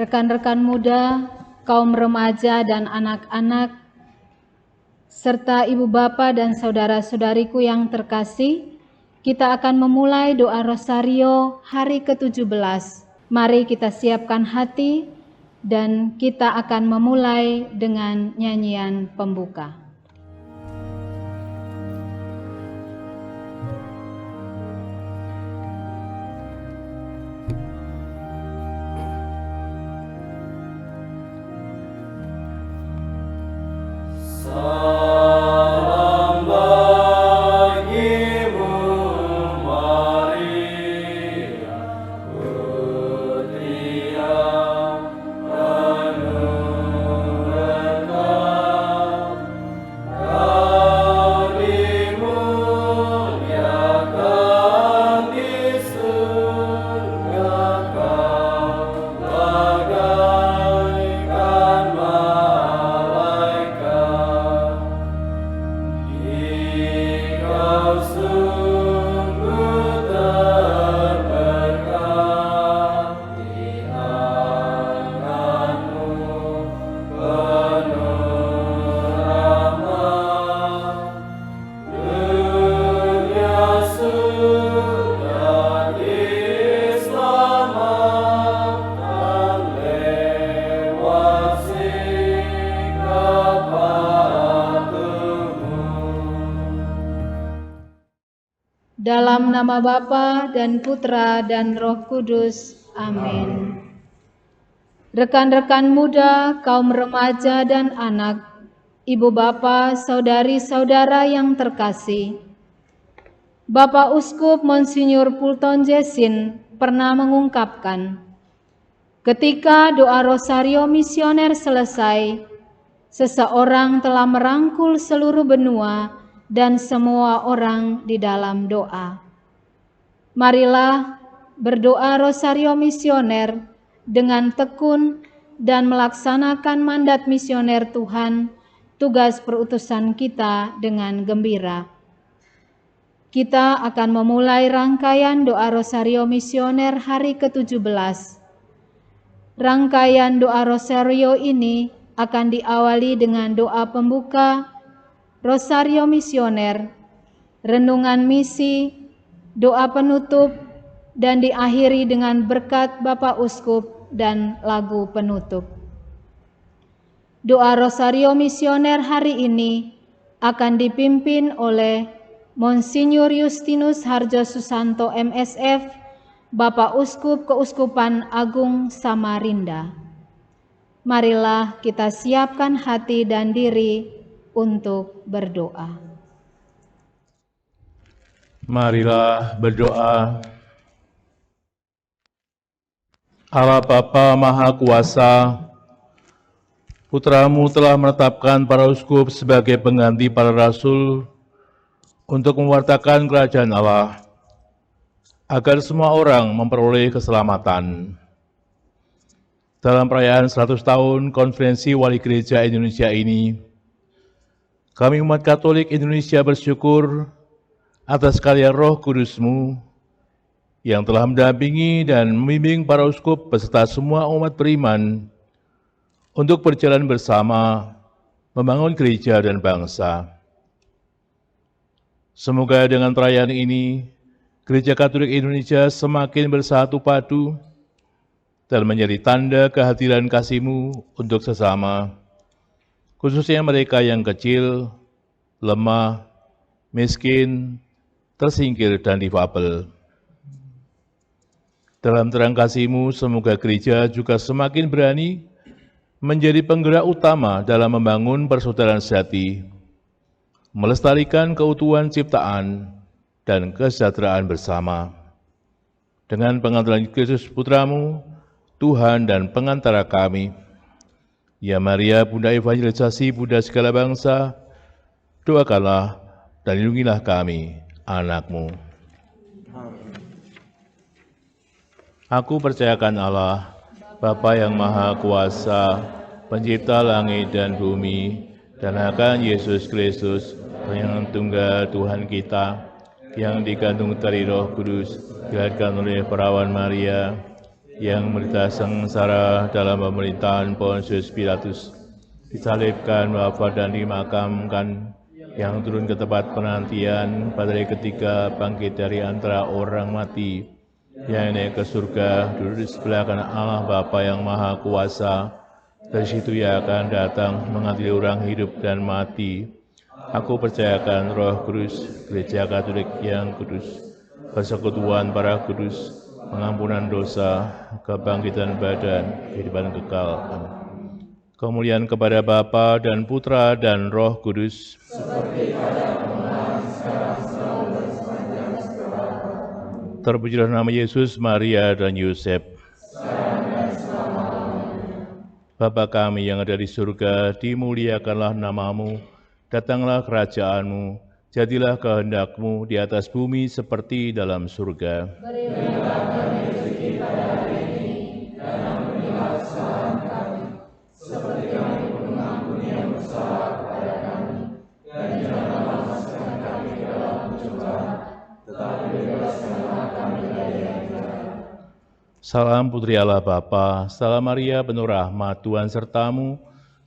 rekan-rekan muda, kaum remaja dan anak-anak, serta ibu bapa dan saudara-saudariku yang terkasih, kita akan memulai doa Rosario hari ke-17. Mari kita siapkan hati dan kita akan memulai dengan nyanyian pembuka. Dalam nama Bapa dan Putra dan Roh Kudus. Amin. Rekan-rekan muda, kaum remaja dan anak, ibu bapa, saudari-saudara yang terkasih, Bapak Uskup Monsinyur Fulton Jessin pernah mengungkapkan, ketika doa Rosario Misioner selesai, seseorang telah merangkul seluruh benua dan semua orang di dalam doa. Marilah berdoa Rosario Misioner dengan tekun dan melaksanakan mandat misioner Tuhan, tugas perutusan kita dengan gembira. Kita akan memulai rangkaian doa Rosario Misioner hari ke-17. Rangkaian doa Rosario ini akan diawali dengan doa pembuka, Rosario Misioner, renungan misi, doa penutup, dan diakhiri dengan berkat Bapak Uskup dan lagu penutup. Doa Rosario Misioner hari ini akan dipimpin oleh Monsinyur Justinus Harjo Susanto MSF, Bapak Uskup Keuskupan Agung Samarinda. Marilah kita siapkan hati dan diri untuk berdoa. Marilah berdoa. Allah Bapa Maha Kuasa, Putra-Mu telah menetapkan para uskup sebagai pengganti para rasul untuk mewartakan kerajaan Allah, agar semua orang memperoleh keselamatan. Dalam perayaan 100 tahun Konferensi Wali Gereja Indonesia ini, kami umat Katolik Indonesia bersyukur atas karya Roh Kudus-Mu yang telah mendampingi dan membimbing para uskup beserta semua umat beriman untuk berjalan bersama membangun gereja dan bangsa. Semoga dengan perayaan ini, Gereja Katolik Indonesia semakin bersatu padu dan menjadi tanda kehadiran kasih-Mu untuk sesama, khususnya mereka yang kecil, lemah, miskin, tersingkir, dan difabel. Dalam terang kasih-Mu, semoga gereja juga semakin berani menjadi penggerak utama dalam membangun persaudaraan sejati, melestarikan keutuhan ciptaan dan kesejahteraan bersama. Dengan pengantaran Kristus Putra-Mu, Tuhan dan pengantara kami, Ya Maria, Bunda Evangelisasi, Bunda segala bangsa, doakanlah dan lindungilah kami, anak-Mu. Aku percayakan Allah, Bapa yang Maha Kuasa, Pencipta langit dan bumi, dan akan Yesus Kristus, yang tunggal Tuhan kita, yang dikandung dari Roh Kudus, dilahirkan oleh perawan Maria, yang menderita sengsara dalam pemerintahan Pontius Pilatus, disalibkan, wafat dan dimakamkan, yang turun ke tempat penantian pada hari ketiga, bangkit dari antara orang mati, yang naik ke surga, duduk di sebelah kanan Allah Bapa yang Maha Kuasa. Dari situ Ia akan datang mengadili orang hidup dan mati. Aku percayakan Roh Kudus, Gereja Katolik yang kudus, persekutuan para kudus, pengampunan dosa, kebangkitan badan, kehidupan kekal. Amin. Kemuliaan kepada Bapa dan Putra dan Roh Kudus. Terpujilah nama Yesus, Maria, dan Yosef. Bapa kami yang ada di surga, dimuliakanlah namamu, datanglah kerajaanmu, jadilah kehendak-Mu di atas bumi seperti dalam surga. Berilah kami rezeki pada hari ini, dan ampunilah kesalahan kami, seperti kami pun mengampuni yang bersalah kepada kami. Dan janganlah masukkan kami ke dalam pencobaan, tetapi bebaskanlah kami dari yang jahat. Salam Putri Allah Bapa, salam Maria penuh rahmat, Tuhan sertamu.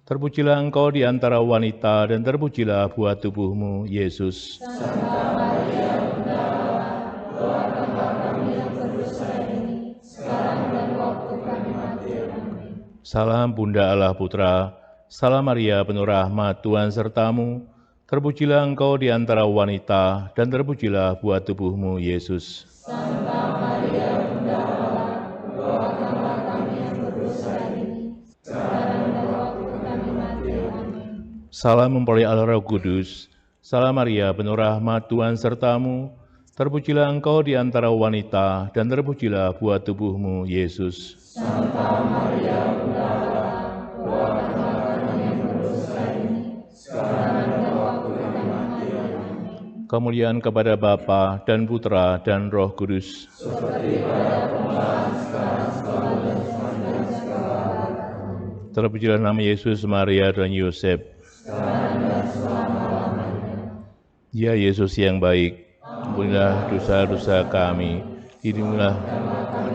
Terpujilah engkau di antara wanita, dan terpujilah buah tubuhmu, Yesus. Santa Maria, Bunda Allah, doakanlah kami yang berdosa ini, sekarang dan waktu kami mati. Amin. Salam Bunda Allah Putra, salam Maria penuh rahmat, Tuhan sertamu. Terpujilah engkau di antara wanita, dan terpujilah buah tubuhmu, Yesus. Santa Maria, Bunda Allah, doakanlah kami yang berdosa ini, sekarang dan waktu kami mati. Amin. Salam mempelai Allah Roh Kudus, salam Maria penuh rahmat, Tuhan sertamu. Terpujilah engkau di antara wanita, dan terpujilah buah tubuhmu, Yesus. Santa Maria, Bunda Allah, doakanlah kami yang berdosa ini, sekarang dan waktu kami mati. Amin. Kemuliaan kepada Bapa dan Putra dan Roh Kudus. Seperti pada permulaan, sekarang, selalu, dan sepanjang segala abad. Amin. Terpujilah nama Yesus, Maria, dan Yosef. Sekarang dan selama-lamanya. Ya Yesus yang baik, ampunilah dosa-dosa kami, lindungilah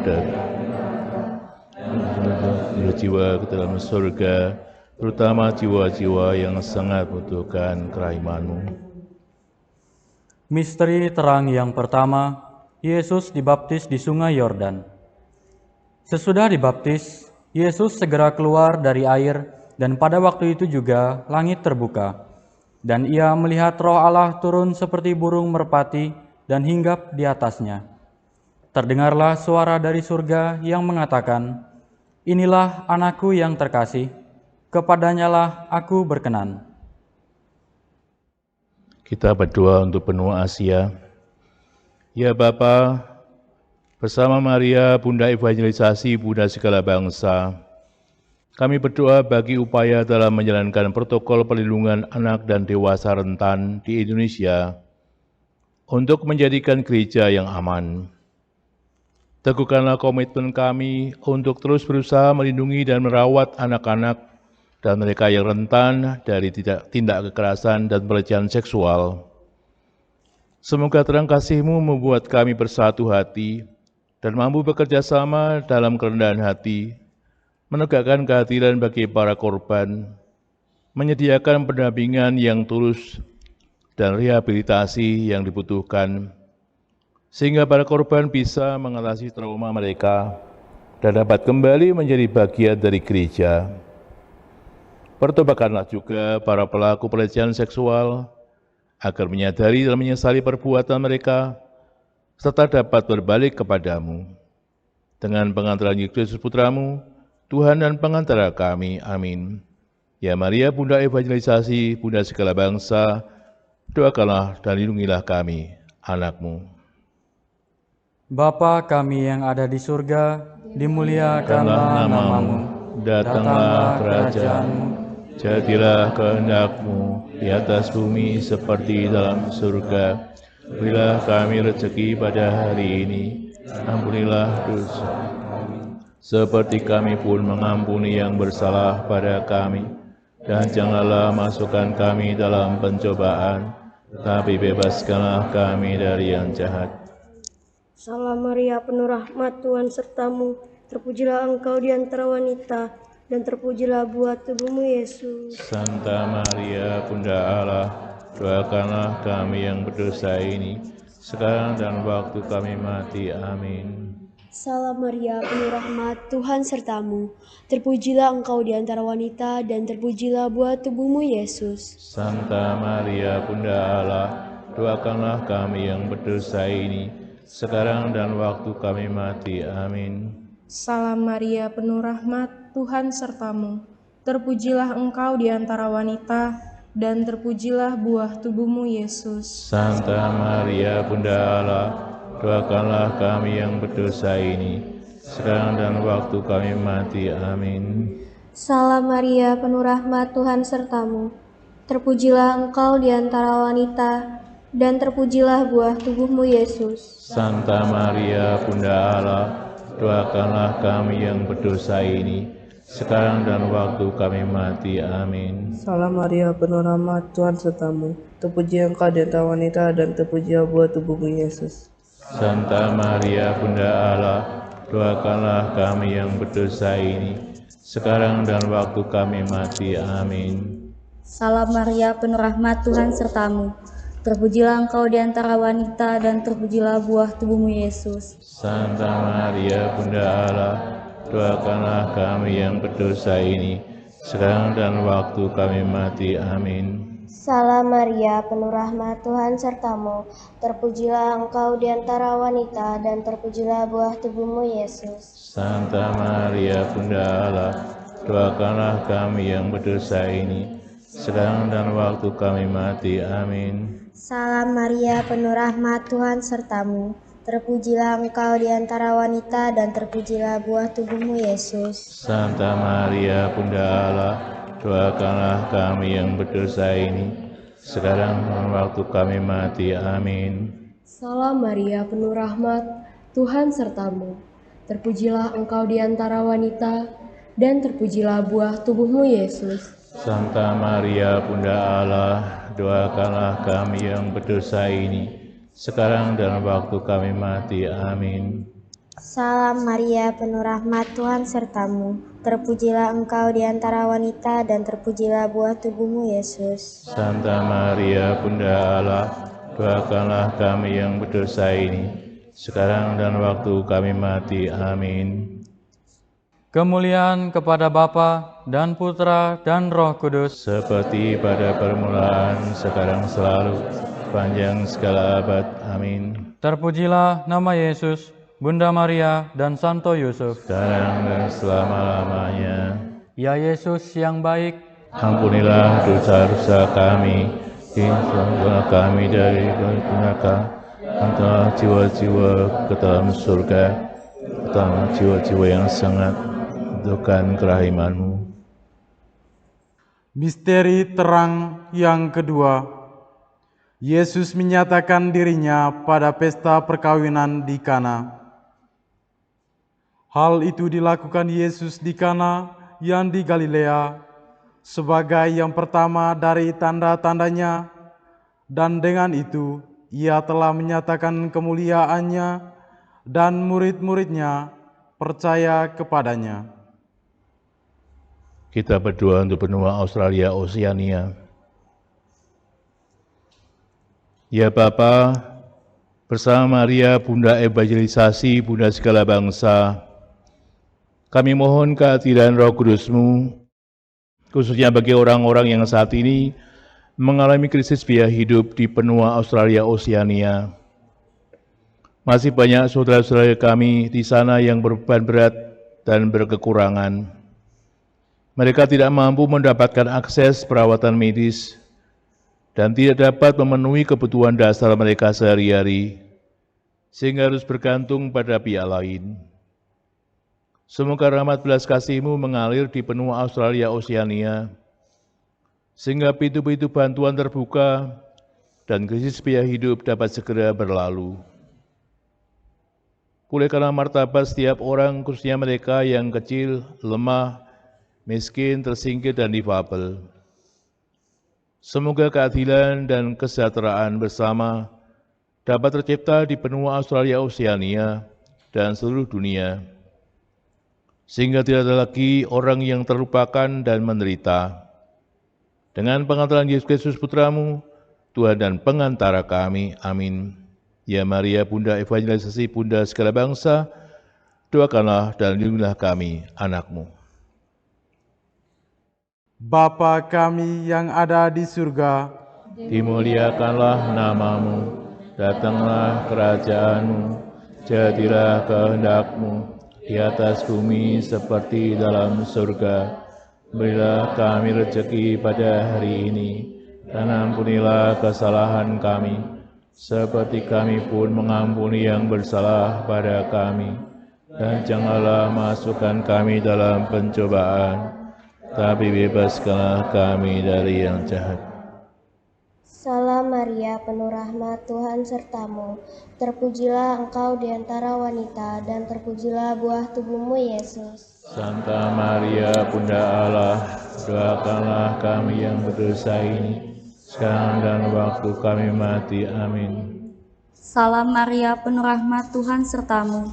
dari jiwa ke dalam surga, terutama jiwa-jiwa yang sangat membutuhkan kerahiman-Mu. Misteri terang yang pertama, Yesus dibaptis di Sungai Yordan. Sesudah dibaptis, Yesus segera keluar dari air, dan pada waktu itu juga langit terbuka, dan Ia melihat Roh Allah turun seperti burung merpati dan hinggap di atasnya. Terdengarlah suara dari surga yang mengatakan, "Inilah anakku yang terkasih, kepadanyalah aku berkenan." Kita berdoa untuk benua Asia. Ya Bapa, bersama Maria, Bunda Evangelisasi, Bunda segala bangsa, kami berdoa bagi upaya dalam menjalankan protokol perlindungan anak dan dewasa rentan di Indonesia untuk menjadikan gereja yang aman. Teguhkanlah komitmen kami untuk terus berusaha melindungi dan merawat anak-anak dan mereka yang rentan dari tindak kekerasan dan pelecehan seksual. Semoga terang kasih-Mu membuat kami bersatu hati dan mampu bekerja sama dalam kerendahan hati, menegakkan keadilan bagi para korban, menyediakan pendampingan yang tulus dan rehabilitasi yang dibutuhkan, sehingga para korban bisa mengatasi trauma mereka dan dapat kembali menjadi bagian dari gereja. Pertobatkanlah juga para pelaku pelecehan seksual agar menyadari dan menyesali perbuatan mereka, serta dapat berbalik kepadamu. Dengan pengantaran Yesus Putramu, Tuhan dan pengantara kami. Amin. Ya Maria, Bunda Evangelisasi, Bunda segala bangsa, doakanlah dan lindungilah kami, anak-Mu. Bapa kami yang ada di surga, dimuliakanlah namamu, datanglah kerajaan-Mu, jadilah kehendak-Mu di atas bumi seperti dalam surga. Berilah kami rezeki pada hari ini, ampunilah dosa kami, seperti kami pun mengampuni yang bersalah pada kami. Dan janganlah masukkan kami dalam pencobaan, tapi bebaskanlah kami dari yang jahat. Salam Maria, penuh rahmat, Tuhan sertamu. terpujilah Engkau di antara wanita, dan terpujilah buah tubuhmu Yesus. Santa Maria, Bunda Allah, doakanlah kami yang berdosa ini, sekarang dan waktu kami mati. Amin. Salam Maria, penuh rahmat, Tuhan sertamu. Terpujilah Engkau di antara wanita, dan terpujilah buah tubuhmu Yesus. Santa Maria, Bunda Allah, doakanlah kami yang berdosa ini, sekarang dan waktu kami mati. Amin. Salam Maria, penuh rahmat, Tuhan sertamu. Terpujilah Engkau di antara wanita, dan terpujilah buah tubuhmu Yesus. Santa Maria, Bunda Allah, doakanlah kami yang berdosa ini, sekarang dan waktu kami mati. Amin. Salam Maria, penuh rahmat, Tuhan sertamu. Terpujilah Engkau di antara wanita, dan terpujilah buah tubuhmu Yesus. Santa Maria, Bunda Allah, doakanlah kami yang berdosa ini, sekarang dan waktu kami mati. Amin. Salam Maria, penuh rahmat, Tuhan sertamu. Terpuji Engkau di antara wanita, dan terpujilah buah tubuhmu Yesus. Santa Maria, Bunda Allah, doakanlah kami yang berdosa ini, sekarang dan waktu kami mati. Amin. Salam Maria, penuh rahmat, Tuhan sertamu. Terpujilah Engkau di antara wanita, dan terpujilah buah tubuhmu Yesus. Santa Maria, Bunda Allah, doakanlah kami yang berdosa ini, sekarang dan waktu kami mati. Amin. Salam Maria, penuh rahmat, Tuhan sertamu. Terpujilah Engkau di antara wanita, dan terpujilah buah tubuhmu Yesus. Santa Maria, Bunda Allah, doakanlah kami yang berdosa ini, sekarang dan waktu kami mati. Amin. Salam Maria, penuh rahmat, Tuhan sertamu. Terpujilah Engkau di antara wanita, dan terpujilah buah tubuhmu Yesus. Santa Maria, Bunda Allah, doakanlah kami yang berdosa ini, sekarang dan waktu kami mati. Amin. Salam Maria, penuh rahmat, Tuhan sertamu. Terpujilah Engkau di antara wanita, dan terpujilah buah tubuhmu Yesus. Santa Maria, Bunda Allah, doakanlah kami yang berdosa ini, sekarang dan waktu kami mati. Amin. Salam Maria, penuh rahmat, Tuhan sertamu. Terpujilah Engkau di antara wanita, dan terpujilah buah tubuhmu Yesus. Santa Maria, Bunda Allah, doakanlah kami yang berdosa ini, sekarang dan waktu kami mati. Amin. Kemuliaan kepada Bapa dan Putra dan Roh Kudus, Seperti pada permulaan, sekarang selalu, sepanjang segala abad. Amin. terpujilah nama Yesus, Bunda Maria, dan Santo Yusuf. Sekarang dan selama-lamanya. Ya Yesus yang baik, Ampunilah dosa-dosa kami, hindurkanlah kami dari neraka, hantarlah jiwa-jiwa ke dalam surga, terutama jiwa-jiwa yang sangat membutuhkan kerahiman-Mu. Misteri terang yang kedua, Yesus menyatakan dirinya pada pesta perkawinan di Kana. Hal itu dilakukan Yesus di Kana yang di Galilea sebagai yang pertama dari tanda-tandanya, dan dengan itu ia telah menyatakan kemuliaannya, dan murid-muridnya percaya kepadanya. Kita berdoa untuk benua Australia Oceania. Ya Bapa, bersama Maria, Bunda Evangelisasi, Bunda segala bangsa, kami mohon kehadiran Roh Kudus-Mu, khususnya bagi orang-orang yang saat ini mengalami krisis biaya hidup di benua Australia Oceania. Masih banyak saudara-saudara kami di sana yang berbeban berat dan berkekurangan. Mereka tidak mampu mendapatkan akses perawatan medis dan tidak dapat memenuhi kebutuhan dasar mereka sehari-hari, sehingga harus bergantung pada pihak lain. Semoga rahmat belas kasih-Mu mengalir di benua Australia Oceania, sehingga pintu-pintu bantuan terbuka dan krisis biaya hidup dapat segera berlalu. Pulihkanlah martabat setiap orang, khususnya mereka yang kecil, lemah, miskin, tersingkir, dan difabel. Semoga keadilan dan kesejahteraan bersama dapat tercipta di benua Australia Oceania dan seluruh dunia. sehingga tidak ada lagi orang yang terlupakan dan menderita. Dengan pengantaran Yesus Kristus Putramu, Tuhan dan pengantara kami. Amin. Ya Maria, Bunda evangelisasi, Bunda segala bangsa, doakanlah dan lindungilah kami, anak-Mu. Bapa kami yang ada di surga, Dimuliakanlah nama-Mu, datanglah kerajaan-Mu, jadilah kehendak-Mu di atas bumi seperti dalam surga. Berilah kami rezeki pada hari ini, dan ampunilah kesalahan kami, seperti kami pun mengampuni yang bersalah pada kami. Dan janganlah masukkan kami dalam pencobaan, tapi bebaskanlah kami dari yang jahat. Salam Maria, penuh rahmat, Tuhan sertamu. Terpujilah engkau di antara wanita, dan terpujilah buah tubuhmu, Yesus. Santa Maria, Bunda Allah, doakanlah kami yang berdosa ini, sekarang dan waktu kami mati. Amin. Salam Maria, penuh rahmat, Tuhan sertamu.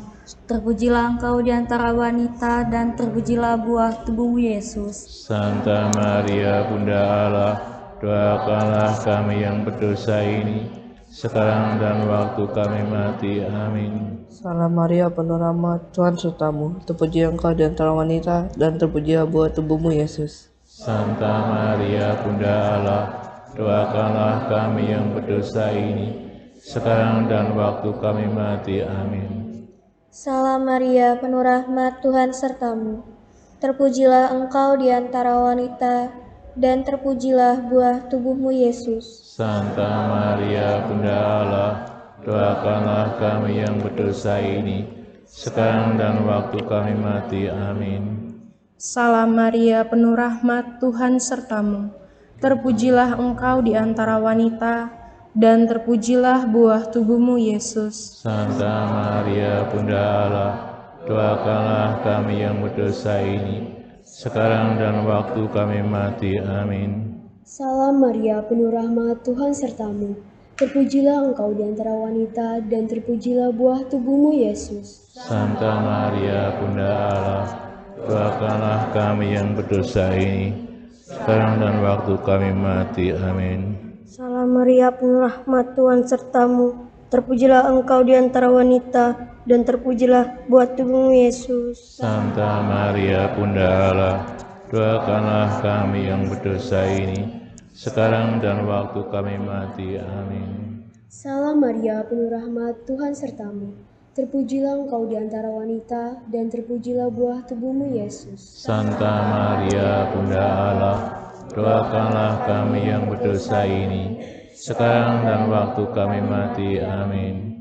Terpujilah engkau di antara wanita, dan terpujilah buah tubuhmu, Yesus. Santa Maria, Bunda Allah, doakanlah kami yang berdosa ini, sekarang dan waktu kami mati. Amin. Salam Maria, penuh rahmat, Tuhan sertamu. Terpuji engkau di antara wanita, dan terpujilah buah tubuhmu, Yesus. Santa Maria, Bunda Allah, doakanlah kami yang berdosa ini, sekarang dan waktu kami mati. Amin. Salam Maria, penuh rahmat, Tuhan sertamu. Terpujilah engkau di antara wanita, dan terpujilah buah tubuhmu, Yesus. Santa Maria, Bunda Allah, doakanlah kami yang berdosa ini, sekarang dan waktu kami mati. Amin. Salam Maria, penuh rahmat, Tuhan sertamu. Terpujilah engkau di antara wanita, dan terpujilah buah tubuhmu, Yesus. Santa Maria, Bunda Allah, doakanlah kami yang berdosa ini, sekarang dan waktu kami mati. Amin. Salam Maria, penuh rahmat, Tuhan sertamu. Terpujilah engkau di antara wanita, dan terpujilah buah tubuhmu, Yesus. Santa Maria, Bunda Allah, doakanlah kami yang berdosa ini, sekarang dan waktu kami mati. Amin. Salam Maria, penuh rahmat, Tuhan sertamu. Terpujilah engkau di antara wanita, dan terpujilah buah tubuhmu, Yesus. Santa Maria, Bunda Allah, doakanlah kami yang berdosa ini, sekarang dan waktu kami mati. Amin. Salam Maria, penuh rahmat, Tuhan sertamu. Terpujilah engkau di antara wanita, dan terpujilah buah tubuhmu, Yesus. Santa Maria, Bunda Allah, doakanlah kami yang berdosa ini, sekarang dan waktu kami mati. Amin.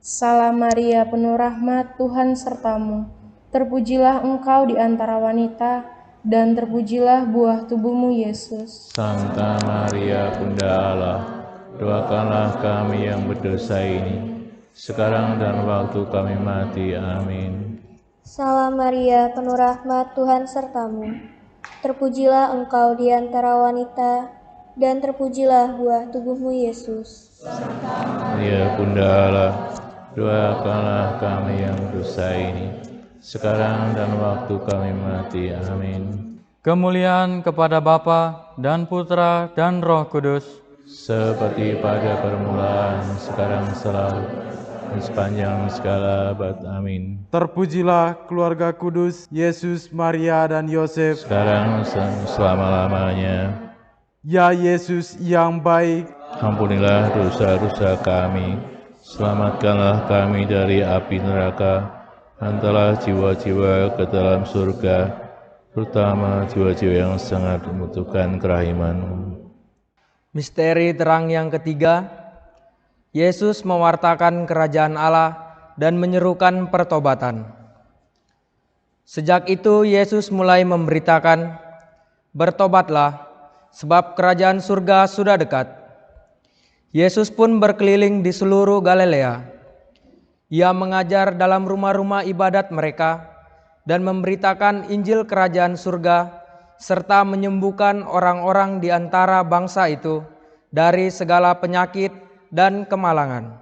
Salam Maria, penuh rahmat, Tuhan sertamu. Terpujilah engkau di antara wanita, dan terpujilah buah tubuhmu, Yesus. Santa Maria, Bunda Allah, doakanlah kami yang berdosa ini, sekarang dan waktu kami mati. Amin. Salam Maria, penuh rahmat, Tuhan sertamu. Terpujilah engkau di antara wanita, dan terpujilah buah tubuhmu, Yesus. Maria, Bunda Allah, doakanlah kami yang berdosa ini, sekarang dan waktu kami mati. Amin. Kemuliaan kepada Bapa dan Putra dan Roh Kudus, seperti pada permulaan, sekarang, selalu, dan sepanjang segala abad. Amin. terpujilah keluarga kudus, Yesus, Maria, dan Yosef. Sekarang selama-lamanya. Ya Yesus yang baik, Ampunilah dosa-dosa kami, selamatkanlah kami dari api neraka, hantarlah jiwa-jiwa ke dalam surga, terutama jiwa-jiwa yang sangat membutuhkan kerahiman-Mu. Misteri terang yang ketiga, Yesus mewartakan kerajaan Allah dan menyerukan pertobatan. Sejak itu Yesus mulai memberitakan, "Bertobatlah, sebab kerajaan surga sudah dekat." Yesus pun berkeliling di seluruh Galilea. Ia mengajar dalam rumah-rumah ibadat mereka dan memberitakan Injil kerajaan surga, serta menyembuhkan orang-orang di antara bangsa itu dari segala penyakit dan kemalangan.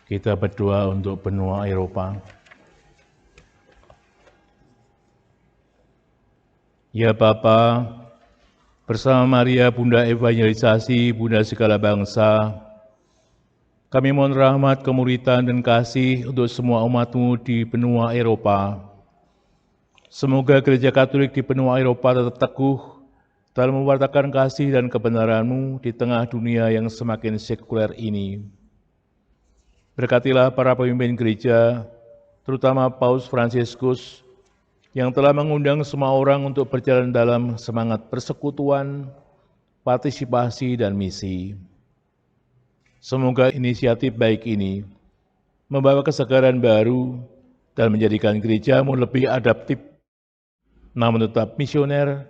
Kita berdoa untuk benua Eropa. Ya Bapa, bersama Maria Bunda Evangelisasi, Bunda segala bangsa, kami mohon rahmat, kemuritan, dan kasih untuk semua umat-Mu di benua Eropa. Semoga Gereja Katolik di benua Eropa tetap teguh dalam mewartakan kasih dan kebenaran-Mu di tengah dunia yang semakin sekuler ini. Berkatilah para pemimpin gereja, terutama Paus Fransiskus, yang telah mengundang semua orang untuk berjalan dalam semangat persekutuan, partisipasi, dan misi. Semoga inisiatif baik ini membawa kesegaran baru dan menjadikan gereja-Mu lebih adaptif, namun tetap misioner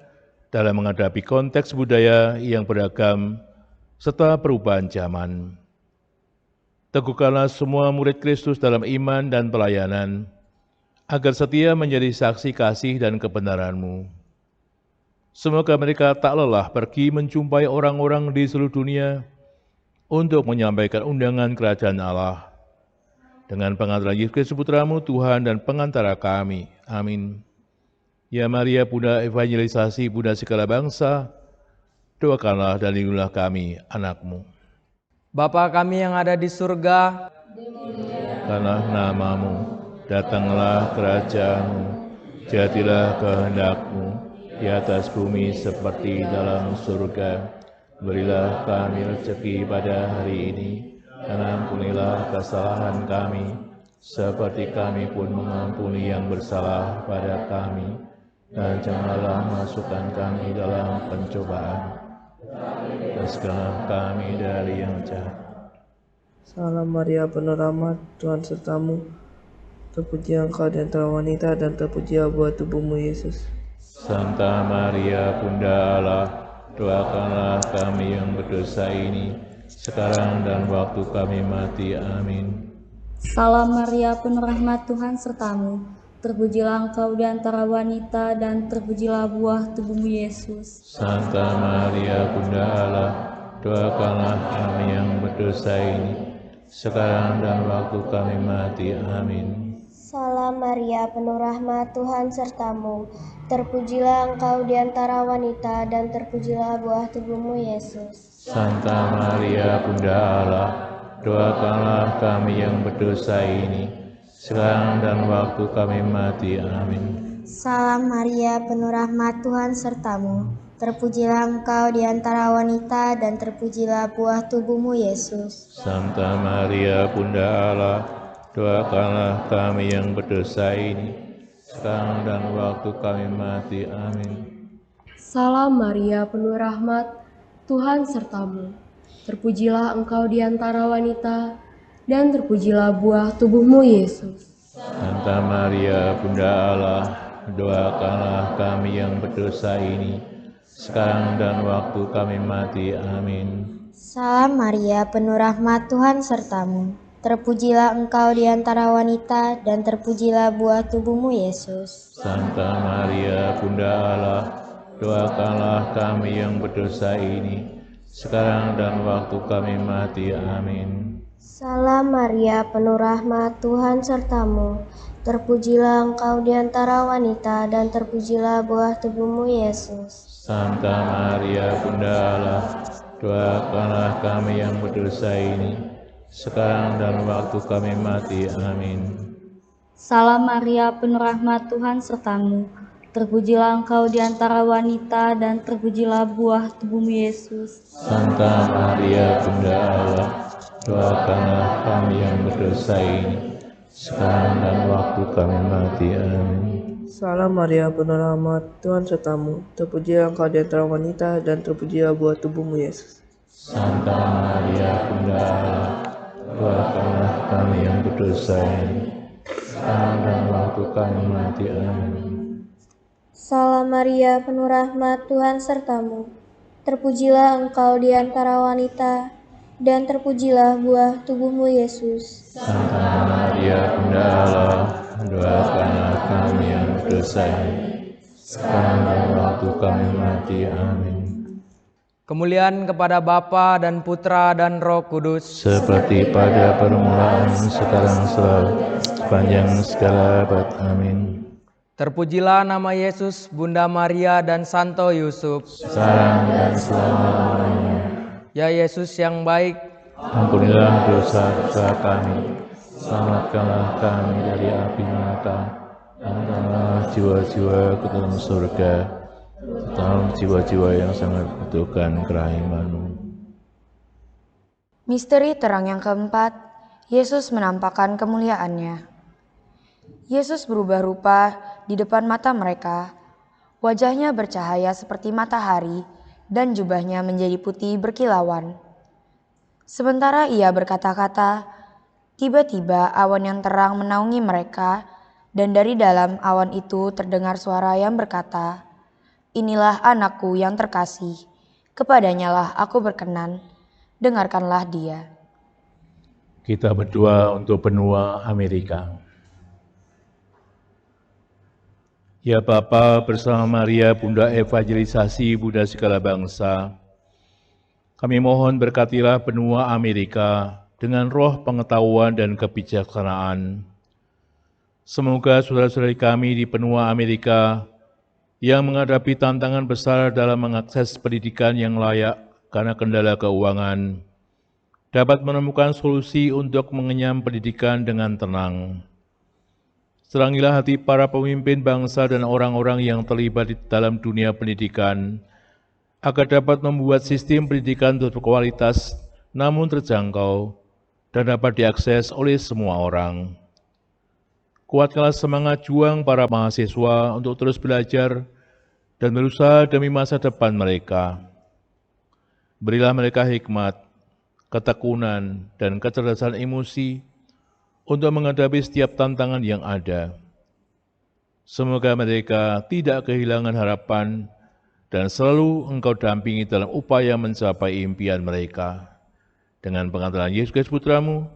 dalam menghadapi konteks budaya yang beragam serta perubahan zaman. Teguhkanlah semua murid Kristus dalam iman dan pelayanan, agar setia menjadi saksi kasih dan kebenaran-Mu. Semoga mereka tak lelah pergi menjumpai orang-orang di seluruh dunia untuk menyampaikan undangan kerajaan Allah. Dengan pengantaran Yesus Kristus Putra-Mu, Tuhan dan pengantara kami. Amin. Ya Maria, Bunda Evangelisasi, Bunda segala bangsa, doakanlah dan lindungilah kami, anak-Mu. Bapa kami yang ada di surga, Karena nama-Mu, datanglah kerajaan-Mu, jadilah kehendak-Mu di atas bumi seperti dalam surga. Berilah kami rezeki pada hari ini, dan ampunilah kesalahan kami, seperti kami pun mengampuni yang bersalah pada kami. Dan janganlah masukkan kami dalam pencobaan, lepaskanlah kami dari yang jahat. Salam Maria, penuh rahmat, Tuhan sertamu. Terpuji Engkau di antara wanita, dan terpujilah buah tubuhmu, Yesus. Santa Maria, Bunda Allah, doakanlah kami yang berdosa ini, sekarang dan waktu kami mati. Amin. Salam Maria, penuh rahmat, Tuhan sertamu. Terpujilah Engkau di antara wanita, dan terpujilah buah tubuhmu, Yesus. Santa Maria, Bunda Allah, doakanlah kami yang berdosa ini, sekarang dan waktu kami mati. Amin. Salam Maria, penuh rahmat, Tuhan sertamu. Terpujilah Engkau di antara wanita, dan terpujilah buah tubuhmu, Yesus. Santa Maria, Bunda Allah, doakanlah kami yang berdosa ini, sekarang dan waktu kami mati. Amin. Salam Maria, penuh rahmat, Tuhan sertamu. Terpujilah Engkau di antara wanita, dan terpujilah buah tubuhmu, Yesus. Santa Maria, Bunda Allah, doakanlah kami yang berdosa ini, sekarang dan waktu kami mati. Amin. Salam Maria, penuh rahmat, Tuhan sertamu. Terpujilah Engkau di antara wanita, dan terpujilah buah tubuhmu, Yesus. Santa Maria, Bunda Allah, doakanlah kami yang berdosa ini, sekarang dan waktu kami mati. Amin. Salam Maria, penuh rahmat, Tuhan sertamu. Terpujilah Engkau di antara wanita, dan terpujilah buah tubuhmu, Yesus. Santa Maria, Bunda Allah, doakanlah kami yang berdosa ini, sekarang dan waktu kami mati. Amin. Salam Maria, penuh rahmat, Tuhan sertamu. Terpujilah Engkau di antara wanita, dan terpujilah buah tubuhmu, Yesus. Santa Maria, Bunda Allah, doakanlah kami yang berdosa ini, sekarang dan waktu kami mati. Amin. Salam Maria, penuh rahmat, Tuhan sertamu. Terpujilah Engkau di antara wanita, dan terpujilah buah tubuhmu, Yesus. Santa Maria, Bunda Allah, doakanlah kami yang berdosa ini, sekarang dan waktu kami mati. Amin. Salam Maria, penuh rahmat, Tuhan sertamu. Terpujilah Engkau di antara wanita, dan terpujilah buah tubuhmu, Yesus. Santa Maria, Bunda Allah, doakanlah kami yang berdosa ini, sekarang dan waktu kami mati. Amin. Salam Maria, penuh rahmat, Tuhan sertamu. Terpujilah Engkau di antara wanita, dan terpujilah buah tubuhmu, Yesus. Santa Maria, Bunda Allah, doakanlah kami yang berdosa ini, sekarang dan waktu kami mati. Amin. kemuliaan kepada Bapa dan Putra dan Roh Kudus, Seperti pada permulaan, sekarang selalu, sepanjang segala abad. Amin. Terpujilah nama Yesus, Bunda Maria, dan Santo Yusuf. sekarang dan selama-lamanya. Ya Yesus yang baik, Ampunilah dosa-dosa kami, selamatkanlah kami dari api neraka, angkatlah jiwa-jiwa ke dalam surga, terutama jiwa-jiwa yang sangat membutuhkan kerahiman-Mu. Misteri terang yang keempat, Yesus menampakkan kemuliaannya. Yesus berubah rupa di depan mata mereka. Wajahnya bercahaya seperti matahari dan jubahnya menjadi putih berkilauan. Sementara ia berkata-kata, tiba-tiba awan yang terang menaungi mereka, dan dari dalam awan itu terdengar suara yang berkata, "Inilah anakku yang terkasih, kepadanyalah aku berkenan, dengarkanlah dia." Kita berdoa untuk benua Amerika. Ya Bapa, bersama Maria, Bunda Evangelisasi, Bunda segala bangsa, kami mohon berkatilah benua Amerika dengan roh pengetahuan dan kebijaksanaan. Semoga saudara-saudari kami di benua Amerika yang menghadapi tantangan besar dalam mengakses pendidikan yang layak karena kendala keuangan, dapat menemukan solusi untuk mengenyam pendidikan dengan tenang. Serangilah hati para pemimpin bangsa dan orang-orang yang terlibat di dalam dunia pendidikan, agar dapat membuat sistem pendidikan berkualitas namun terjangkau dan dapat diakses oleh semua orang. Kuatkanlah semangat juang para mahasiswa untuk terus belajar dan berusaha demi masa depan mereka. Berilah mereka hikmat, ketekunan, dan kecerdasan emosi untuk menghadapi setiap tantangan yang ada. Semoga mereka tidak kehilangan harapan dan selalu Engkau dampingi dalam upaya mencapai impian mereka. Dengan pengantaran Yesus Kristus Putramu,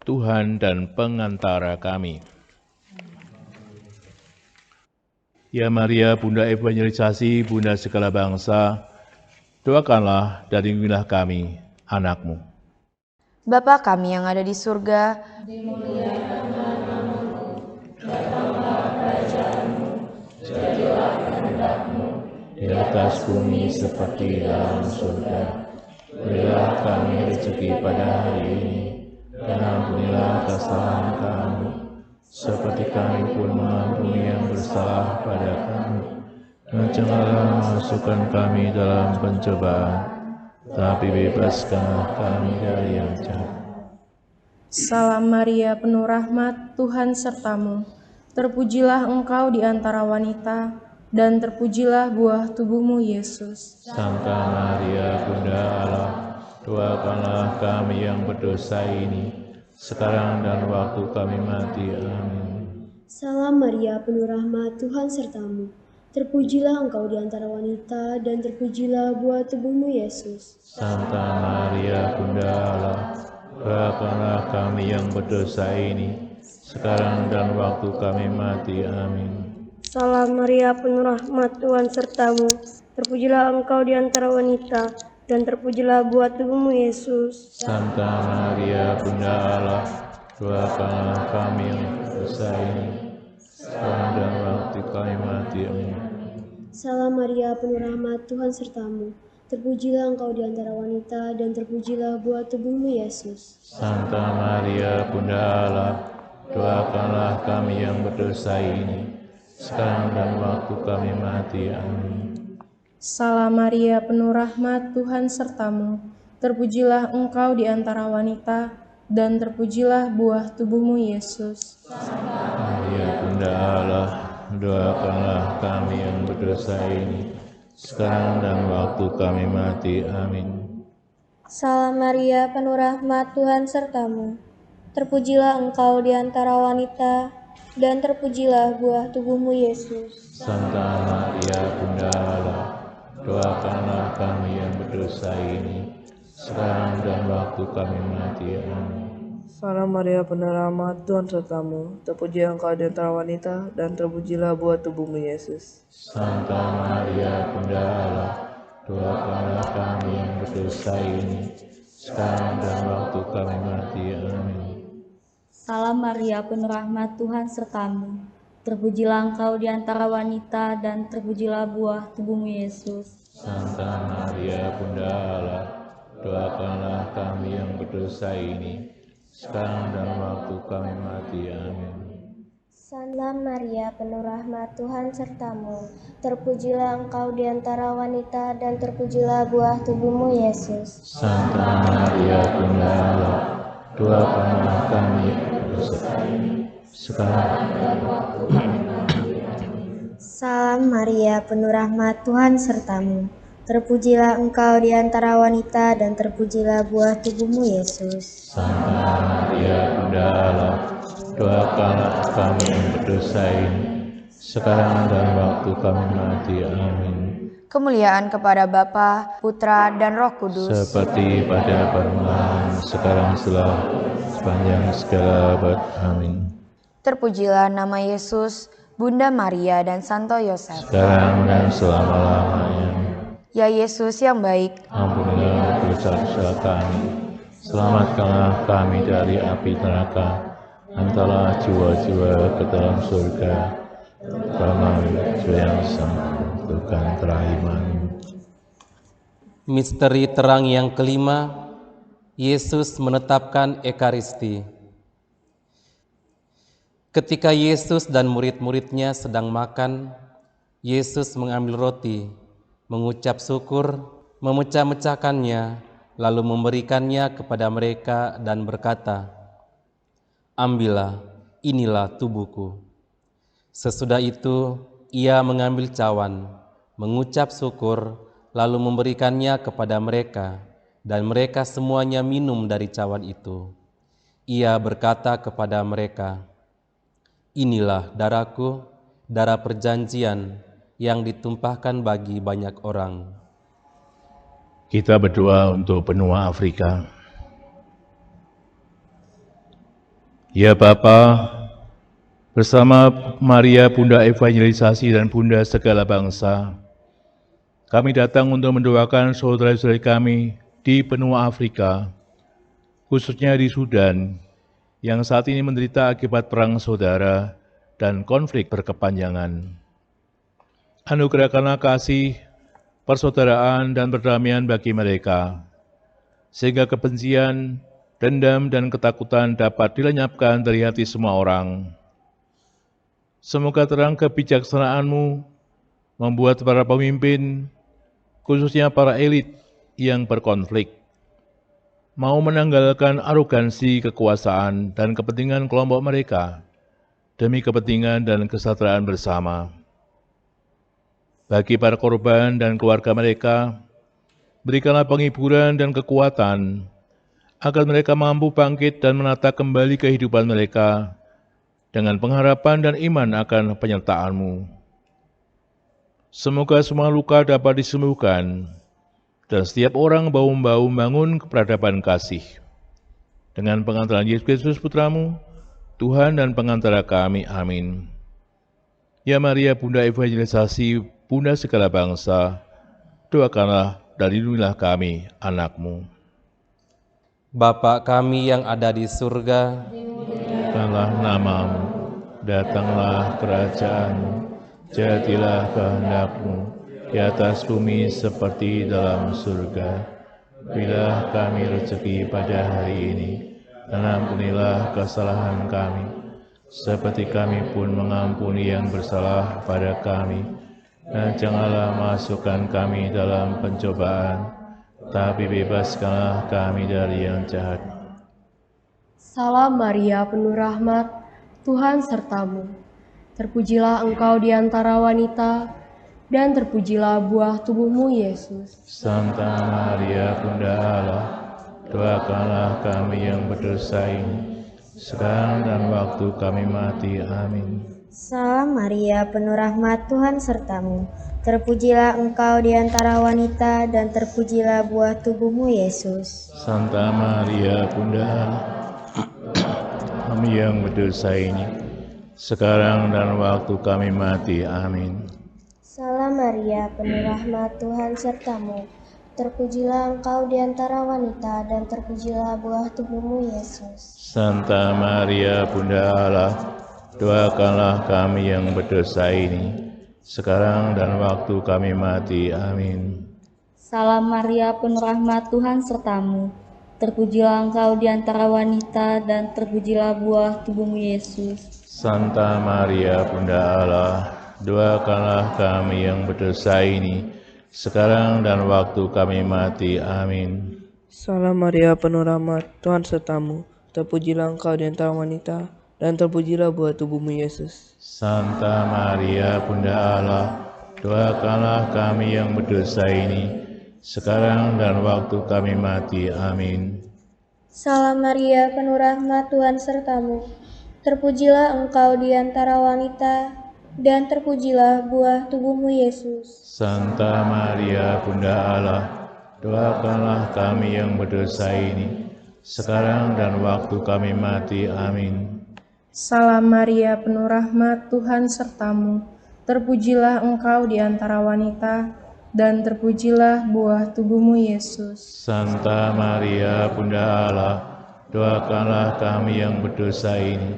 Tuhan dan pengantara kami. Ya Maria, Bunda Evangelisasi, Bunda segala bangsa, doakanlah dan lindungilah kami, anak-Mu. Bapa kami yang ada di surga, dimuliakanlah namamu, datanglah kerajaanmu, jadilah kehendak-Mu di atas bumi seperti dalam surga. Berilah kami rezeki pada hari ini, dan ampunilah kesalahan kami, seperti kami pun mengampuni yang bersalah pada kami. Dan janganlah masukkan kami dalam pencobaan, tapi bebaskanlah kami dari yang jahat. Salam Maria, penuh rahmat, Tuhan sertamu. Terpujilah engkau di antara wanita, dan terpujilah buah tubuhmu, Yesus. Santa Maria, Bunda Allah, doakanlah kami yang berdosa ini, sekarang dan waktu kami mati. Amin. Salam Maria, penuh rahmat, Tuhan sertamu. Terpujilah engkau di antara wanita, dan terpujilah buah tubuhmu, Yesus. Santa Maria, Bunda Allah, doakanlah kami yang berdosa ini, sekarang dan waktu kami mati. Amin. Salam Maria, penuh rahmat, Tuhan sertamu. Terpujilah engkau di antara wanita, dan terpujilah buah tubuhmu, Yesus. Santa Maria, Bunda Allah, doakanlah kami yang berdosa ini, sekarang dan waktu kami mati. Amin. Salam Maria, penuh rahmat, Tuhan sertamu. Terpujilah engkau di antara wanita, dan terpujilah buah tubuhmu, Yesus. Santa Maria, Bunda Allah, doakanlah kami yang berdosa ini, sekarang dan waktu kami mati. Amin. Salam Maria, penuh rahmat, Tuhan sertamu. Terpujilah engkau di antara wanita, dan terpujilah buah tubuhmu, Yesus. Maria, Bunda Allah, doakanlah kami yang berdosa ini, sekarang dan waktu kami mati. Amin. Salam Maria, penuh rahmat, Tuhan sertamu. Terpujilah engkau di antara wanita, dan terpujilah buah tubuhmu, Yesus. Santa Maria, Bunda Allah, doakanlah kami yang berdosa ini, sekarang dan waktu kami mati. Amin. Salam Maria, penuh rahmat, Tuhan sertamu. Terpujilah engkau di antara wanita, dan terpujilah buah tubuhmu, Yesus. Santa Maria, Bunda Allah, doakanlah kami yang berdosa ini, sekarang dan waktu kami mati. Amin. Salam Maria, penuh rahmat, Tuhan sertamu. Terpujilah Engkau di antara wanita, dan terpujilah buah tubuhmu, Yesus. Santa Maria Bunda Allah, doakanlah kami yang berdosa ini, sekarang dan waktu kami mati. Amin. Santa Maria, penuh rahmat, Tuhan sertamu. Terpujilah engkau di antara wanita, dan terpujilah buah tubuhmu, Yesus. Santa Maria Bunda Allah, doakanlah kami yang berdosa ini, sekarang dan waktu kami mati. Amin. Salam Maria, penuh rahmat, Tuhan sertamu. Terpujilah engkau di antara wanita, dan terpujilah buah tubuhmu, Yesus. Santa Maria Bunda Allah, doakanlah kami yang berdosa ini, sekarang dan waktu kami mati. Amin. Kemuliaan kepada Bapa, Putra, dan Roh Kudus. Seperti pada permulaan, sekarang sepanjang segala abad. Amin. Terpujilah nama Yesus, Bunda Maria, dan Santo Yosef. Sekarang dan selama-lamanya. Ya Yesus yang baik, ampunilah dosa-dosa kami, selamatkanlah kami dari api neraka, hantarlah jiwa-jiwa ke dalam surga, terutama yang membutuhkan kerahiman. Misteri terang yang kelima, Yesus menetapkan Ekaristi. Ketika Yesus dan murid-muridnya sedang makan, Yesus mengambil roti, mengucap syukur, memecah-mecahkannya, lalu memberikannya kepada mereka dan berkata, "Ambillah, inilah tubuhku." Sesudah itu, ia mengambil cawan, mengucap syukur, lalu memberikannya kepada mereka, dan mereka semuanya minum dari cawan itu. Ia berkata kepada mereka, "Inilah darahku, darah perjanjian, yang ditumpahkan bagi banyak orang." Kita berdoa untuk benua Afrika. Ya Bapa, bersama Maria Bunda Evangelisasi dan Bunda segala bangsa, kami datang untuk mendoakan saudara-saudari kami di benua Afrika, khususnya di Sudan, yang saat ini menderita akibat perang saudara dan konflik berkepanjangan. Anugerahkanlah kasih, persaudaraan, dan perdamaian bagi mereka, sehingga kebencian, dendam, dan ketakutan dapat dilenyapkan dari hati semua orang. Semoga terang kebijaksanaan-Mu membuat para pemimpin, khususnya para elit yang berkonflik, mau menanggalkan arogansi kekuasaan dan kepentingan kelompok mereka demi kepentingan dan kesejahteraan bersama. Bagi para korban dan keluarga mereka, berikanlah penghiburan dan kekuatan, agar mereka mampu bangkit dan menata kembali kehidupan mereka dengan pengharapan dan iman akan penyertaan-Mu. Semoga semua luka dapat disembuhkan, dan setiap orang bau-bau membangun peradaban kasih. Dengan pengantaran Yesus Kristus Putra-Mu, Tuhan dan pengantara kami. Amin. Ya Maria, Bunda Evangelisasi, Bunda segala bangsa, doakanlah dan lindungilah kami, anak-Mu. Bapa kami yang ada di surga, datanglah nama-Mu, datanglah kerajaan-Mu, jadilah kehendak-Mu di atas bumi seperti dalam surga. Berilah kami rezeki pada hari ini, dan ampunilah kesalahan kami, seperti kami pun mengampuni yang bersalah pada kami. Dan janganlah masukkan kami dalam pencobaan, tapi bebaskanlah kami dari yang jahat. Salam Maria, penuh rahmat, Tuhan sertamu. Terpujilah engkau di antara wanita, dan terpujilah buah tubuhmu, Yesus. Santa Maria Bunda Allah, doakanlah kami yang berdosa ini, sekarang dan waktu kami mati. Amin. Salam Maria, penuh rahmat, Tuhan sertamu. Terpujilah engkau di antara wanita, dan terpujilah buah tubuhmu, Yesus. Santa Maria Bunda Allah, kami yang berdosa ini, sekarang dan waktu kami mati. Amin. Salam Maria, penuh rahmat, Tuhan sertamu. Terpujilah engkau di antara wanita, dan terpujilah buah tubuhmu, Yesus. Santa Maria Bunda Allah, doakanlah kami yang berdosa ini, sekarang dan waktu kami mati. Amin. Salam Maria, penuh rahmat, Tuhan sertamu. Terpujilah engkau di antara wanita, dan terpujilah buah tubuhmu, Yesus. Santa Maria, Bunda Allah, doakanlah kami yang berdosa ini, sekarang dan waktu kami mati. Amin. Salam Maria, penuh rahmat, Tuhan sertamu. Terpujilah engkau di antara wanita, dan terpujilah buah tubuhmu, Yesus. Santa Maria, Bunda Allah, doakanlah kami yang berdosa ini, sekarang dan waktu kami mati. Amin. Salam Maria, penuh rahmat, Tuhan sertamu. Terpujilah engkau di antara wanita, dan terpujilah buah tubuhmu, Yesus. Santa Maria, Bunda Allah, doakanlah kami yang berdosa ini, sekarang dan waktu kami mati. Amin. Salam Maria, penuh rahmat, Tuhan sertamu. Terpujilah engkau di antara wanita, dan terpujilah buah tubuhmu, Yesus. Santa Maria, Bunda Allah, doakanlah kami yang berdosa ini,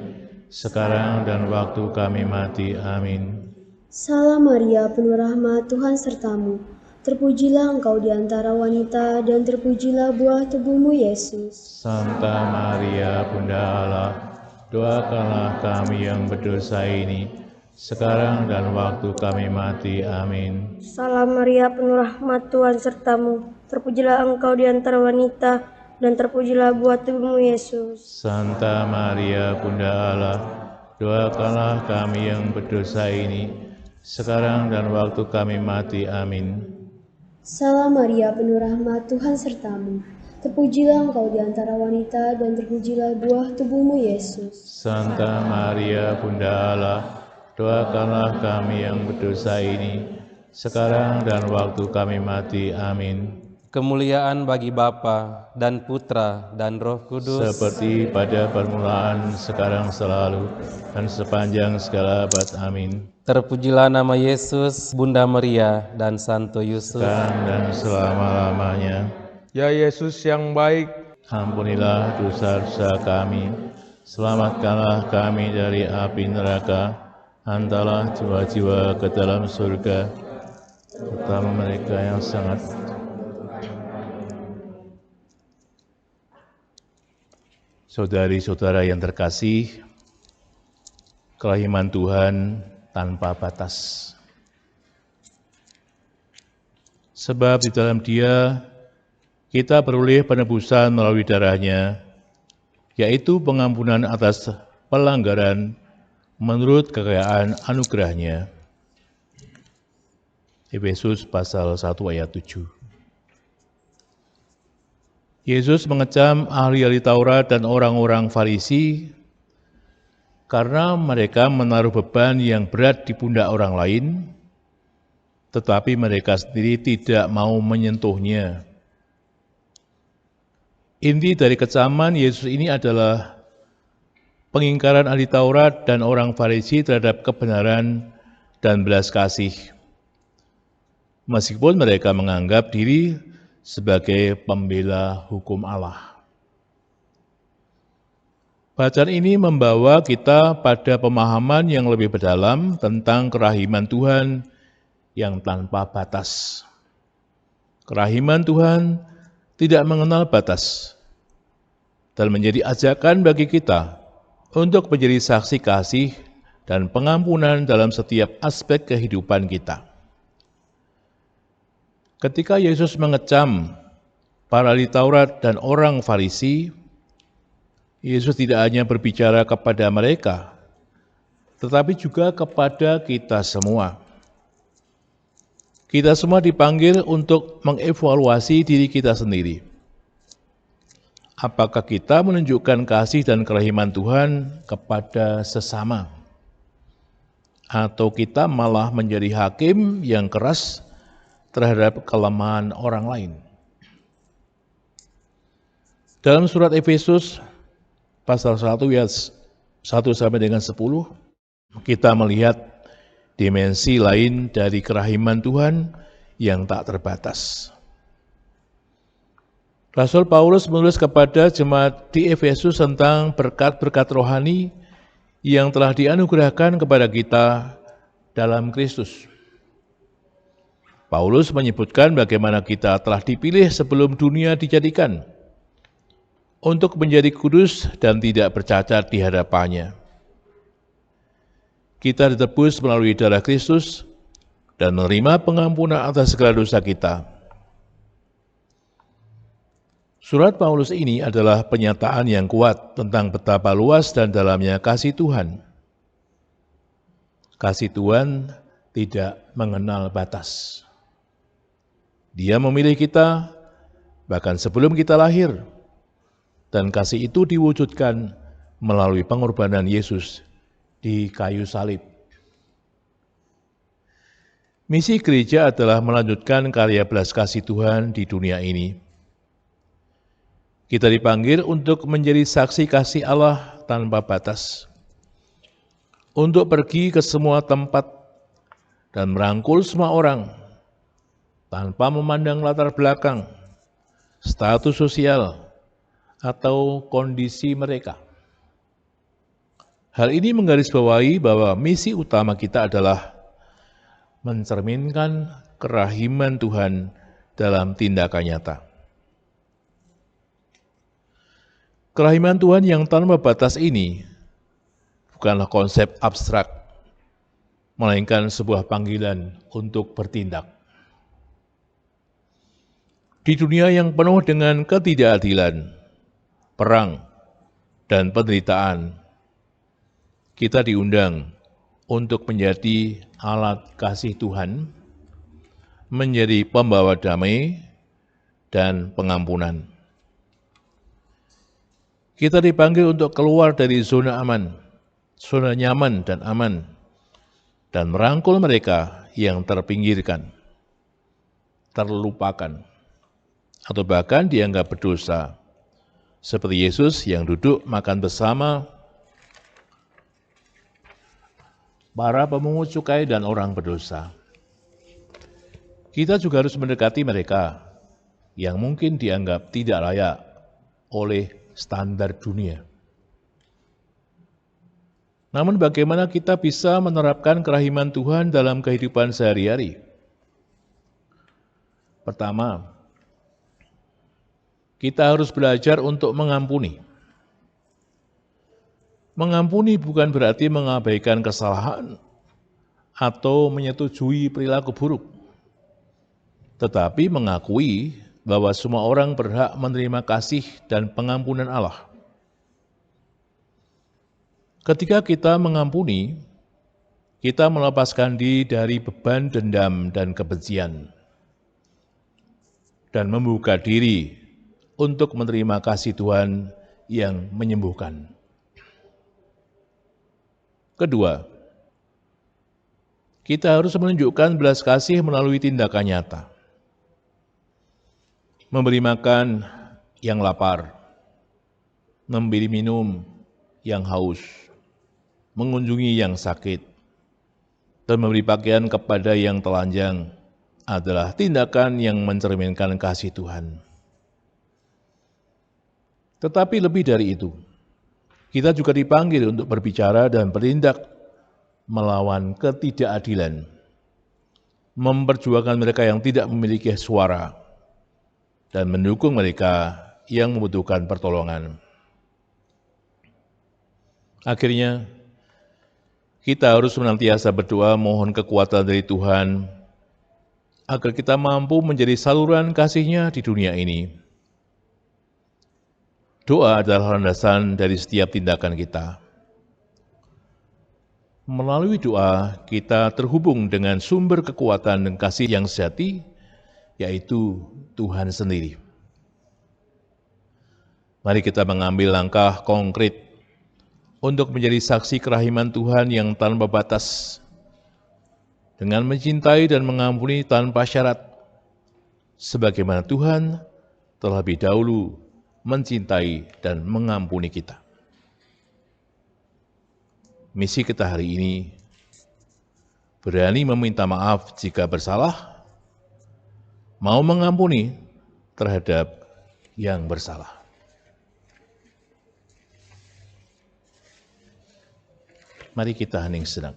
sekarang dan waktu kami mati. Amin. Salam Maria, penuh rahmat, Tuhan sertamu. Terpujilah engkau di antara wanita, dan terpujilah buah tubuhmu, Yesus. Santa Maria, Bunda Allah, doakanlah kami yang berdosa ini, sekarang dan waktu kami mati. Amin. Salam Maria, penuh rahmat, Tuhan sertamu. Terpujilah engkau di antara wanita, dan terpujilah buah tubuhmu, Yesus. Santa Maria, Bunda Allah, doakanlah kami yang berdosa ini, sekarang dan waktu kami mati. Amin. Salam Maria, penuh rahmat, Tuhan sertamu. Terpujilah engkau di antara wanita, dan terpujilah buah tubuhmu, Yesus. Santa Maria, Bunda Allah, doakanlah kami yang berdosa ini, sekarang dan waktu kami mati. Amin. Kemuliaan bagi Bapa dan Putra dan Roh Kudus, seperti pada permulaan, sekarang, selalu, dan sepanjang segala abad. Amin. Terpujilah nama Yesus, Bunda Maria, dan Santo Yusuf, sekarang dan selama-lamanya. Ya Yesus yang baik, ampunilah dosa-dosa kami, selamatkanlah kami dari api neraka, hantarlah jiwa-jiwa ke dalam surga, terutama mereka yang sangat. Saudari-saudara yang terkasih, kerahiman Tuhan tanpa batas. Sebab di dalam Dia kita beroleh penebusan melalui darahnya, yaitu pengampunan atas pelanggaran menurut kekayaan anugerahnya. Efesus pasal 1 ayat 7. Yesus mengecam ahli-ahli Taurat dan orang-orang Farisi karena mereka menaruh beban yang berat di pundak orang lain, tetapi mereka sendiri tidak mau menyentuhnya. Inti dari kecaman Yesus ini adalah pengingkaran ahli Taurat dan orang Farisi terhadap kebenaran dan belas kasih, meskipun mereka menganggap diri sebagai pembela hukum Allah. Bacaan ini membawa kita pada pemahaman yang lebih mendalam tentang kerahiman Tuhan yang tanpa batas. Kerahiman Tuhan tidak mengenal batas dan menjadi ajakan bagi kita untuk menjadi saksi kasih dan pengampunan dalam setiap aspek kehidupan kita. Ketika Yesus mengecam para ahli Taurat dan orang Farisi, Yesus tidak hanya berbicara kepada mereka, tetapi juga kepada kita semua. Kita semua dipanggil untuk mengevaluasi diri kita sendiri. Apakah kita menunjukkan kasih dan kerahiman Tuhan kepada sesama? Atau kita malah menjadi hakim yang keras terhadap kelemahan orang lain? Dalam surat Efesus pasal 1 ayat 1 sampai dengan 10, kita melihat dimensi lain dari kerahiman Tuhan yang tak terbatas. Rasul Paulus menulis kepada jemaat di Efesus tentang berkat-berkat rohani yang telah dianugerahkan kepada kita dalam Kristus. Paulus menyebutkan bagaimana kita telah dipilih sebelum dunia dijadikan untuk menjadi kudus dan tidak bercacat di hadapannya. Kita ditebus melalui darah Kristus dan menerima pengampunan atas segala dosa kita. Surat Paulus ini adalah penyataan yang kuat tentang betapa luas dan dalamnya kasih Tuhan. Kasih Tuhan tidak mengenal batas. Dia memilih kita bahkan sebelum kita lahir, dan kasih itu diwujudkan melalui pengorbanan Yesus di kayu salib. Misi gereja adalah melanjutkan karya belas kasih Tuhan di dunia ini. Kita dipanggil untuk menjadi saksi kasih Allah tanpa batas, untuk pergi ke semua tempat dan merangkul semua orang, tanpa memandang latar belakang, status sosial, atau kondisi mereka. Hal ini menggarisbawahi bahwa misi utama kita adalah mencerminkan kerahiman Tuhan dalam tindakan nyata. Kerahiman Tuhan yang tanpa batas ini bukanlah konsep abstrak, melainkan sebuah panggilan untuk bertindak. Di dunia yang penuh dengan ketidakadilan, perang, dan penderitaan, kita diundang untuk menjadi alat kasih Tuhan, menjadi pembawa damai dan pengampunan. Kita dipanggil untuk keluar dari zona aman, zona nyaman dan aman, dan merangkul mereka yang terpinggirkan, terlupakan, atau bahkan dianggap berdosa, seperti Yesus yang duduk makan bersama para pemungut cukai dan orang berdosa. Kita juga harus mendekati mereka yang mungkin dianggap tidak layak oleh standar dunia. Namun bagaimana kita bisa menerapkan kerahiman Tuhan dalam kehidupan sehari-hari? Pertama, kita harus belajar untuk mengampuni. Mengampuni bukan berarti mengabaikan kesalahan atau menyetujui perilaku buruk, tetapi mengakui bahwa semua orang berhak menerima kasih dan pengampunan Allah. Ketika kita mengampuni, kita melepaskan diri dari beban dendam dan kebencian, dan membuka diri untuk menerima kasih Tuhan yang menyembuhkan. Kedua, kita harus menunjukkan belas kasih melalui tindakan nyata. Memberi makan yang lapar, memberi minum yang haus, mengunjungi yang sakit, dan memberi pakaian kepada yang telanjang adalah tindakan yang mencerminkan kasih Tuhan. Tetapi lebih dari itu, kita juga dipanggil untuk berbicara dan bertindak melawan ketidakadilan, memperjuangkan mereka yang tidak memiliki suara, dan mendukung mereka yang membutuhkan pertolongan. Akhirnya, kita harus senantiasa berdoa mohon kekuatan dari Tuhan agar kita mampu menjadi saluran kasih-Nya di dunia ini. Doa adalah landasan dari setiap tindakan kita. Melalui doa, kita terhubung dengan sumber kekuatan dan kasih yang sejati, yaitu Tuhan sendiri. Mari kita mengambil langkah konkret untuk menjadi saksi kerahiman Tuhan yang tanpa batas, dengan mencintai dan mengampuni tanpa syarat, sebagaimana Tuhan telah lebih dahulu mencintai dan mengampuni kita. Misi kita hari ini, berani meminta maaf jika bersalah, mau mengampuni terhadap yang bersalah. Mari kita hening sejenak.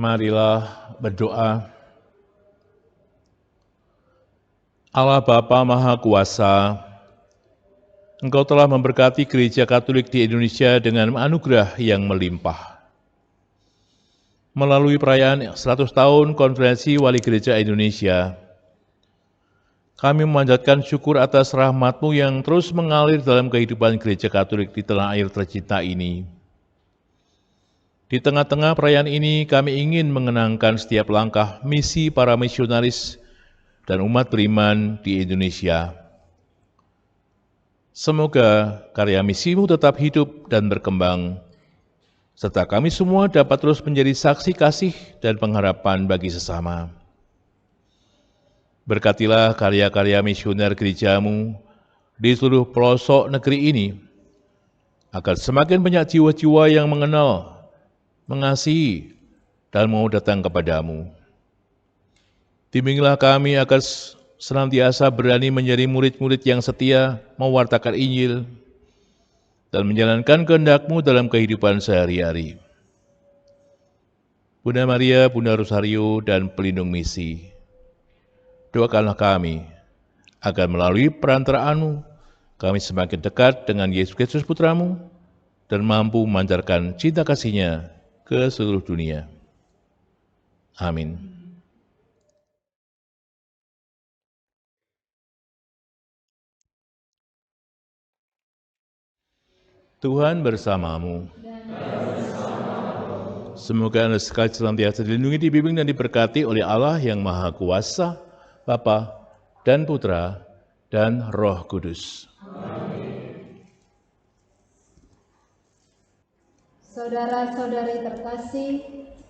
Marilah berdoa. Allah Bapa Maha Kuasa, Engkau telah memberkati Gereja Katolik di Indonesia dengan anugerah yang melimpah. Melalui perayaan 100 tahun Konferensi Wali Gereja Indonesia, kami memanjatkan syukur atas rahmat-Mu yang terus mengalir dalam kehidupan Gereja Katolik di tanah air tercinta ini. Di tengah-tengah perayaan ini, kami ingin mengenangkan setiap langkah misi para misionaris dan umat beriman di Indonesia. Semoga karya misimu tetap hidup dan berkembang, serta kami semua dapat terus menjadi saksi kasih dan pengharapan bagi sesama. Berkatilah karya-karya misioner gerejamu di seluruh pelosok negeri ini, agar semakin banyak jiwa-jiwa yang mengenal, mengasihi, dan mau datang kepadamu. Bimbinglah kami agar senantiasa berani menjadi murid-murid yang setia mewartakan Injil dan menjalankan kehendak-Mu dalam kehidupan sehari-hari. Bunda Maria, Bunda Rosario, dan pelindung misi, doakanlah kami agar melalui perantaraan-Mu kami semakin dekat dengan Yesus Kristus Putra-Mu dan mampu memancarkan cinta kasih-Nya ke seluruh dunia. Amin. Tuhan bersamamu. Semoga Anda sekali senantiasa dilindungi, dibimbing, dan diberkati oleh Allah yang Maha Kuasa, Bapa dan Putra dan Roh Kudus. Amin. Saudara-saudari terkasih,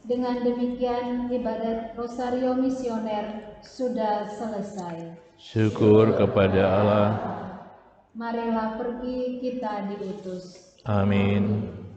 dengan demikian ibadat Rosario Misioner sudah selesai. Syukur kepada Allah. Marilah pergi, kita diutus. Amin. Amen.